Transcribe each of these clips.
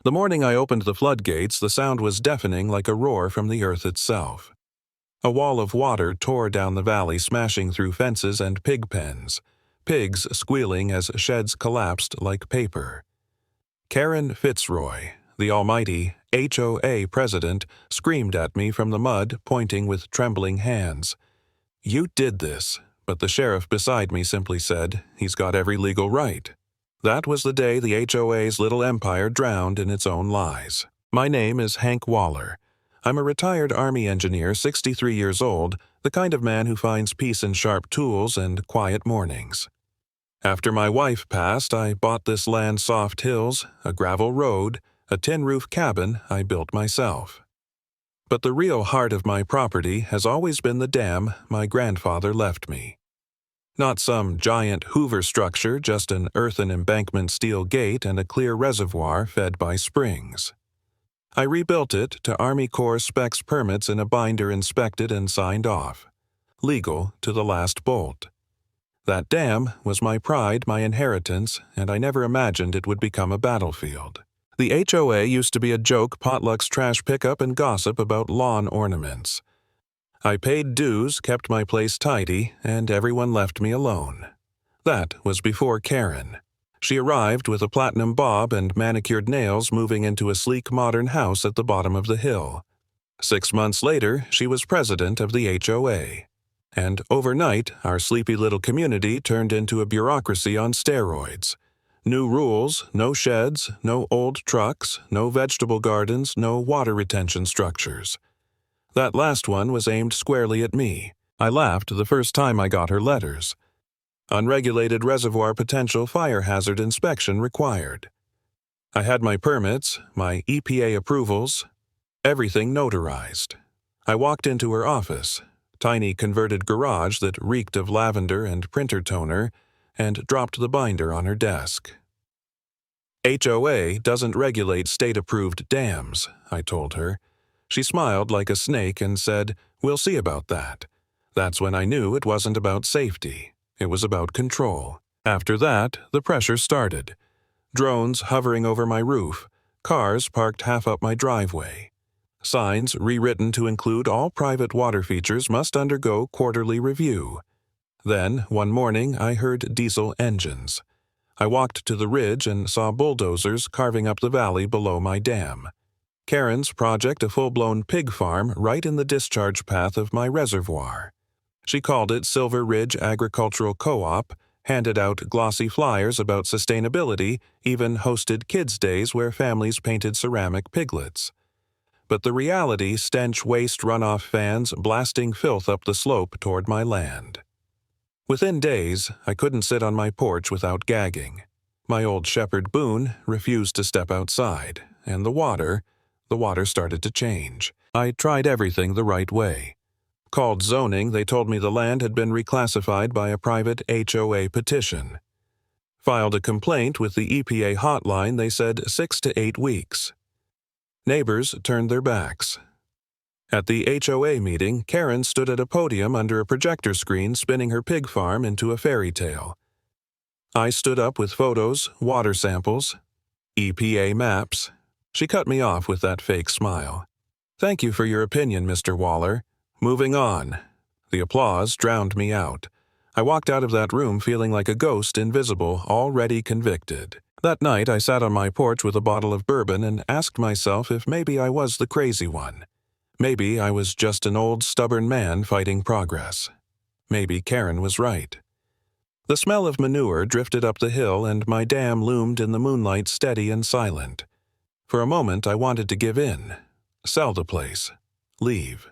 The morning I opened the floodgates, the sound was deafening like a roar from the earth itself. A wall of water tore down the valley, smashing through fences and pig pens, pigs squealing as sheds collapsed like paper. Karen Fitzroy, the almighty HOA president, screamed at me from the mud, pointing with trembling hands. "You did this," but the sheriff beside me simply said, "He's got every legal right." That was the day the HOA's little empire drowned in its own lies. My name is Hank Waller. I'm a retired Army engineer, 63 years old, the kind of man who finds peace in sharp tools and quiet mornings. After my wife passed, I bought this land, soft hills, a gravel road, a tin-roof cabin I built myself. But the real heart of my property has always been the dam my grandfather left me. Not some giant Hoover structure, just an earthen embankment steel gate and a clear reservoir fed by springs. I rebuilt it to Army Corps specs permits in a binder inspected and signed off. Legal to the last bolt. That dam was my pride, my inheritance, and I never imagined it would become a battlefield. The HOA used to be a joke, potlucks, trash pickup, and gossip about lawn ornaments. I paid dues, kept my place tidy, and everyone left me alone. That was before Karen. She arrived with a platinum bob and manicured nails, moving into a sleek modern house at the bottom of the hill. 6 months later, she was president of the HOA. And overnight, our sleepy little community turned into a bureaucracy on steroids. New rules, no sheds, no old trucks, no vegetable gardens, no water retention structures. That last one was aimed squarely at me. I laughed the first time I got her letters. Unregulated reservoir potential fire hazard inspection required. I had my permits, my EPA approvals, everything notarized. I walked into her office, tiny converted garage that reeked of lavender and printer toner, and dropped the binder on her desk. HOA doesn't regulate state-approved dams, I told her. She smiled like a snake and said, "We'll see about that." That's when I knew it wasn't about safety. It was about control. After that, the pressure started. Drones hovering over my roof, cars parked half up my driveway. Signs rewritten to include all private water features must undergo quarterly review. Then, one morning, I heard diesel engines. I walked to the ridge and saw bulldozers carving up the valley below my dam. Karen's project a full-blown pig farm right in the discharge path of my reservoir. She called it Silver Ridge Agricultural Co-op, handed out glossy flyers about sustainability, even hosted kids' days where families painted ceramic piglets. But the reality, stench waste runoff fans blasting filth up the slope toward my land. Within days, I couldn't sit on my porch without gagging. My old shepherd Boone refused to step outside, and the water started to change. I tried everything the right way. Called zoning, they told me the land had been reclassified by a private HOA petition. Filed a complaint with the EPA hotline, they said 6 to 8 weeks. Neighbors turned their backs. At the HOA meeting, Karen stood at a podium under a projector screen spinning her pig farm into a fairy tale. I stood up with photos, water samples, EPA maps. She cut me off with that fake smile. "Thank you for your opinion, Mr. Waller. Moving on." The applause drowned me out. I walked out of that room feeling like a ghost, invisible, already convicted. That night I sat on my porch with a bottle of bourbon and asked myself if maybe I was the crazy one. Maybe I was just an old, stubborn man fighting progress. Maybe Karen was right. The smell of manure drifted up the hill and my dam loomed in the moonlight, steady and silent. For a moment I wanted to give in, sell the place, leave.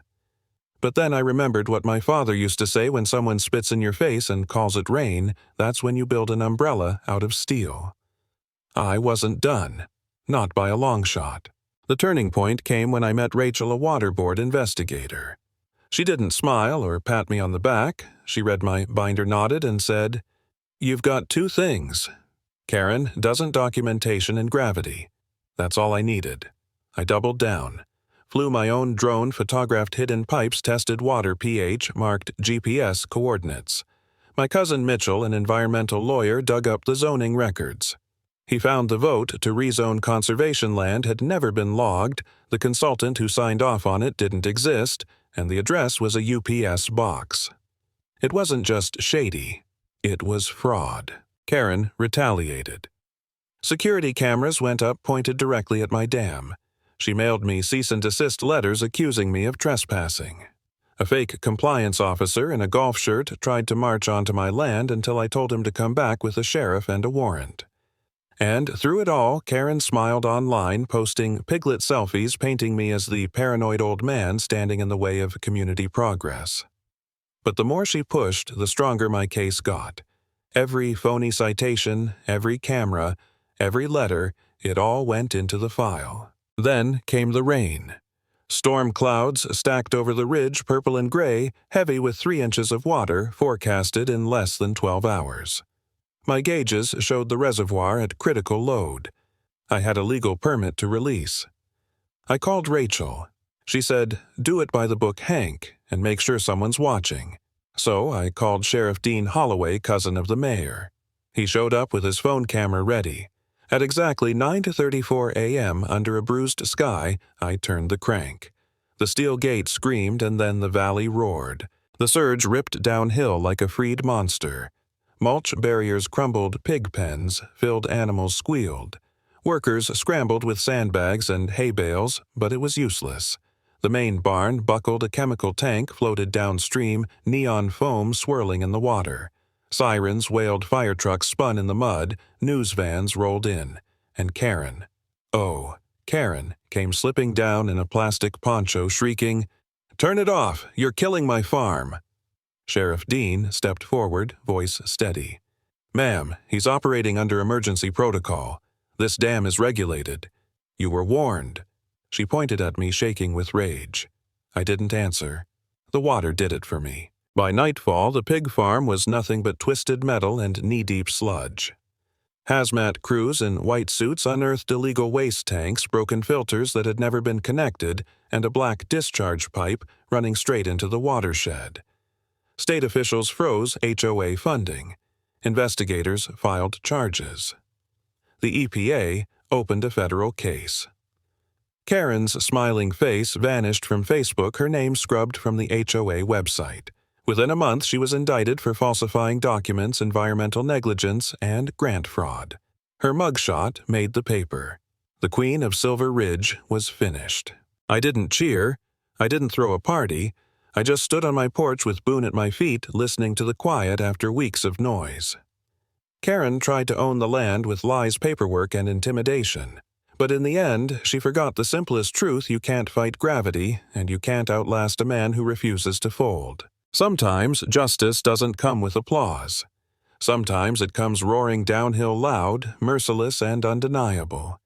But then I remembered what my father used to say: when someone spits in your face and calls it rain, that's when you build an umbrella out of steel. I wasn't done. Not by a long shot. The turning point came when I met Rachel, a water board investigator. She didn't smile or pat me on the back. She read my binder, nodded, and said, "You've got 2 things. Karen, doesn't documentation and gravity." That's all I needed. I doubled down. Flew my own drone, photographed hidden pipes, tested water pH, marked GPS coordinates. My cousin Mitchell, an environmental lawyer, dug up the zoning records. He found the vote to rezone conservation land had never been logged, the consultant who signed off on it didn't exist, and the address was a UPS box. It wasn't just shady, it was fraud. Karen retaliated. Security cameras went up pointed directly at my dam. She mailed me cease and desist letters accusing me of trespassing. A fake compliance officer in a golf shirt tried to march onto my land until I told him to come back with a sheriff and a warrant. And through it all, Karen smiled online, posting piglet selfies painting me as the paranoid old man standing in the way of community progress. But the more she pushed, the stronger my case got. Every phony citation, every camera, every letter, it all went into the file. Then came the rain. Storm clouds stacked over the ridge, purple and gray, heavy with 3 inches of water, forecasted in less than 12 hours. My gauges showed the reservoir at critical load. I had a legal permit to release. I called Rachel. She said, "Do it by the book, Hank, and make sure someone's watching." So I called Sheriff Dean Holloway, cousin of the mayor. He showed up with his phone camera ready. At exactly 9:34 a.m., under a bruised sky, I turned the crank. The steel gate screamed and then the valley roared. The surge ripped downhill like a freed monster. Mulch barriers crumbled, pig pens filled, animals squealed. Workers scrambled with sandbags and hay bales, but it was useless. The main barn buckled, a chemical tank floated downstream, neon foam swirling in the water. Sirens wailed, fire trucks spun in the mud, news vans rolled in. And Karen, Karen, came slipping down in a plastic poncho, shrieking, "Turn it off! You're killing my farm!" Sheriff Dean stepped forward, voice steady. "Ma'am, he's operating under emergency protocol. This dam is regulated. You were warned." She pointed at me, shaking with rage. I didn't answer. The water did it for me. By nightfall, the pig farm was nothing but twisted metal and knee-deep sludge. Hazmat crews in white suits unearthed illegal waste tanks, broken filters that had never been connected, and a black discharge pipe running straight into the watershed. State officials froze HOA funding. Investigators filed charges. The EPA opened a federal case. Karen's smiling face vanished from Facebook, her name scrubbed from the HOA website. Within a month, she was indicted for falsifying documents, environmental negligence, and grant fraud. Her mugshot made the paper. The Queen of Silver Ridge was finished. I didn't cheer. I didn't throw a party. I just stood on my porch with Boone at my feet, listening to the quiet after weeks of noise. Karen tried to own the land with lies, paperwork, and intimidation. But in the end, she forgot the simplest truth: you can't fight gravity, and you can't outlast a man who refuses to fold. Sometimes justice doesn't come with applause. Sometimes it comes roaring downhill loud, merciless, and undeniable.